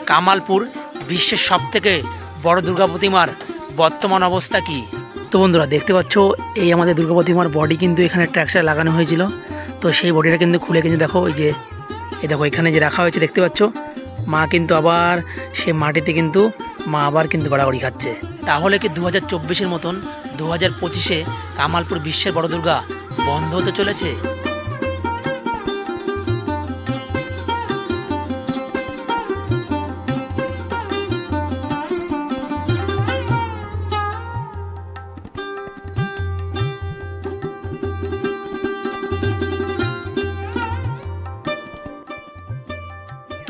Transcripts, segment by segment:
কামালপুর বিশ্বের সবথেকে বড় দুর্গা প্রতিমার বর্তমান অবস্থা কি। তো বন্ধুরা দেখতে পাচ্ছ এই আমাদের দুর্গা প্রতিমার বডি কিন্তু এখানে ট্র্যাকচার লাগানো হয়েছিল। তো সেই বডিটা কিন্তু খুলে কিন্তু দেখো এই দেখো এখানে যে রাখা হয়েছে দেখতে পাচ্ছ, মা কিন্তু আবার সে মাটিতে কিন্তু মা আবার কিন্তু গড়াগড়ি খাচ্ছে। তাহলে কি 2024-এর মতন 2025-এ কামালপুর বিশ্বের বড় দুর্গা বন্ধ হতে চলেছে?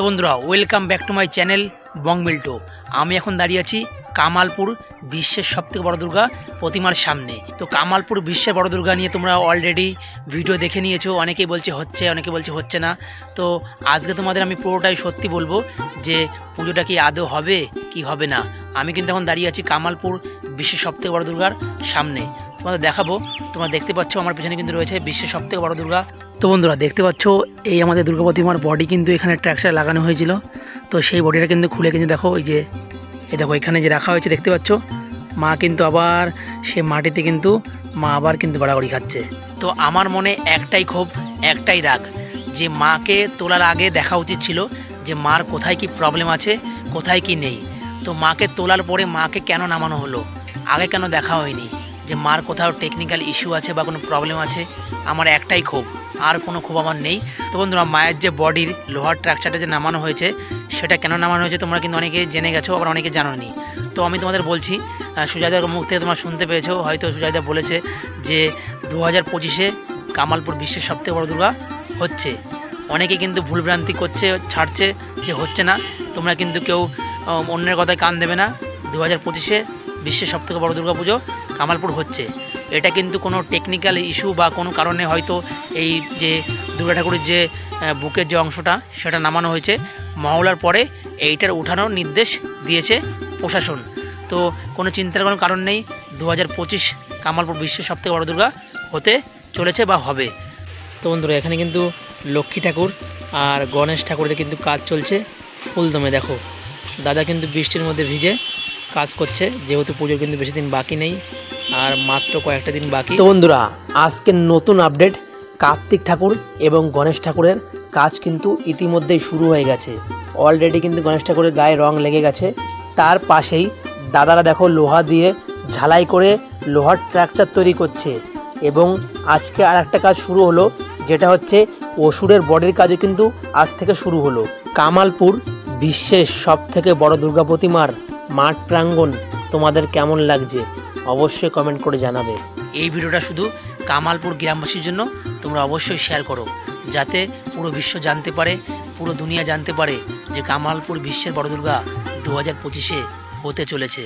তো বন্ধুরা welcome back to my channel বংবিল্টো। আমি এখন দাঁড়িয়ে আছি কামালপুর বিশ্বের সবথেকে বড় দুর্গা প্রতিমার সামনে। তো কামালপুর বিশ্বের বড় দুর্গা নিয়ে তোমরা অলরেডি ভিডিও দেখে নিয়েছো, অনেকেই বলছে হচ্ছে, অনেকে বলছে হচ্ছে না। তো আজকে তোমাদের আমি পুরোটাই সত্যি বলবো যে পুজোটা কি আদৌ হবে কি হবে না। আমি কিন্তু এখন দাঁড়িয়ে আছি কামালপুর বিশ্বের সবথেকে বড় দুর্গার সামনে, তোমাদের দেখাবো। তোমরা দেখতে পাচ্ছ আমার পেছনে কিন্তু রয়েছে বিশ্বের সবথেকে বড় দুর্গা। তো বন্ধুরা দেখতে পাচ্ছ এই আমাদের দুর্গা প্রতিমার বডি কিন্তু এখানে ট্র্যাকচার লাগানো হয়েছিল। তো সেই বডিটা কিন্তু খুলে কিন্তু দেখো এই দেখো এখানে যে রাখা হয়েছে দেখতে পাচ্ছ, মা কিন্তু আবার সে মাটিতে কিন্তু মা আবার কিন্তু গড়াগড়ি খাচ্ছে। তো আমার মনে একটাই ক্ষোভ, একটাই রাগ, যে মাকে তোলার আগে দেখা উচিত ছিল যে মার কোথায় কি প্রবলেম আছে, কোথায় কি নেই। তো মাকে তোলার পরে মাকে কেন নামানো হলো, আগে কেন দেখা হয়নি যে মার কোথাও টেকনিক্যাল ইস্যু আছে বা কোনো প্রবলেম আছে। আমার একটাই ক্ষোভ, আর কোনো ক্ষোভ আমার নেই। তো বন্ধুরা মায়ের যে বডির লোহার ট্রাকচারটা যে নামানো হয়েছে সেটা কেন নামানো হয়েছে তোমরা কিন্তু অনেকে জেনে গেছো, আবার অনেকে জানোনি। তো আমি তোমাদের বলছি, সুজয়দার মুখ থেকে তোমরা শুনতে পেয়েছো, হয়তো সুজয়দা বলেছে যে 2025-এ কামালপুর বিশ্বের সবথেকে বড় দুর্গা হচ্ছে। অনেকে কিন্তু ভুলভ্রান্তি করছে, ছাড়ছে যে হচ্ছে না। তোমরা কিন্তু কেউ অন্যের কথায় কান দেবে না। 2025-এ বিশ্বের সবথেকে বড় দুর্গা পুজো কামালপুর হচ্ছে। এটা কিন্তু কোনো টেকনিক্যাল ইস্যু বা কোনো কারণে হয়তো এই যে দুর্গা ঠাকুরের যে বুকের যে অংশটা সেটা নামানো হয়েছে, মহলার পরে এইটার উঠানোর নির্দেশ দিয়েছে প্রশাসন। তো কোনো চিন্তার কোনো কারণ নেই, 2025 কামালপুর বিশ্বের সবথেকে বড় দুর্গা হতে চলেছে বা হবে। তো বন্ধুরা এখানে কিন্তু লক্ষ্মী ঠাকুর আর গণেশ ঠাকুরের কিন্তু কাজ চলছে ফুলদমে। দেখো দাদা কিন্তু বৃষ্টির মধ্যে ভিজে কাজ করছে, যেহেতু পুজোর কিন্তু বেশি দিন বাকি নেই, আর মাত্র কয়েকটা দিন বাকি। তো বন্ধুরা আজকের নতুন আপডেট, কার্তিক ঠাকুর এবং গণেশ ঠাকুরের কাজ কিন্তু ইতিমধ্যেই শুরু হয়ে গেছে। অলরেডি কিন্তু গণেশ ঠাকুরের গায়ে রং লেগে গেছে। তার পাশেই দাদারা দেখো লোহা দিয়ে ঝালাই করে লোহার স্ট্রাকচার তৈরি করছে। এবং আজকে আর একটা কাজ শুরু হলো, যেটা হচ্ছে অসুরের বডির কাজও কিন্তু আজ থেকে শুরু হলো। কামালপুর বিশ্বের সবথেকে বড় দুর্গা প্রতিমার মাঠ প্রাঙ্গণ তোমাদের কেমন লাগছে অবশ্যই কমেন্ট করে জানাবে। এই ভিডিওটা শুধু কামালপুর গ্রামবাসীর জন্য তোমরা অবশ্যই শেয়ার করো, যাতে পুরো বিশ্ব জানতে পারে, পুরো দুনিয়া জানতে পারে যে কামালপুর বিশ্বের বড় দুর্গা 2025-এ হতে চলেছে।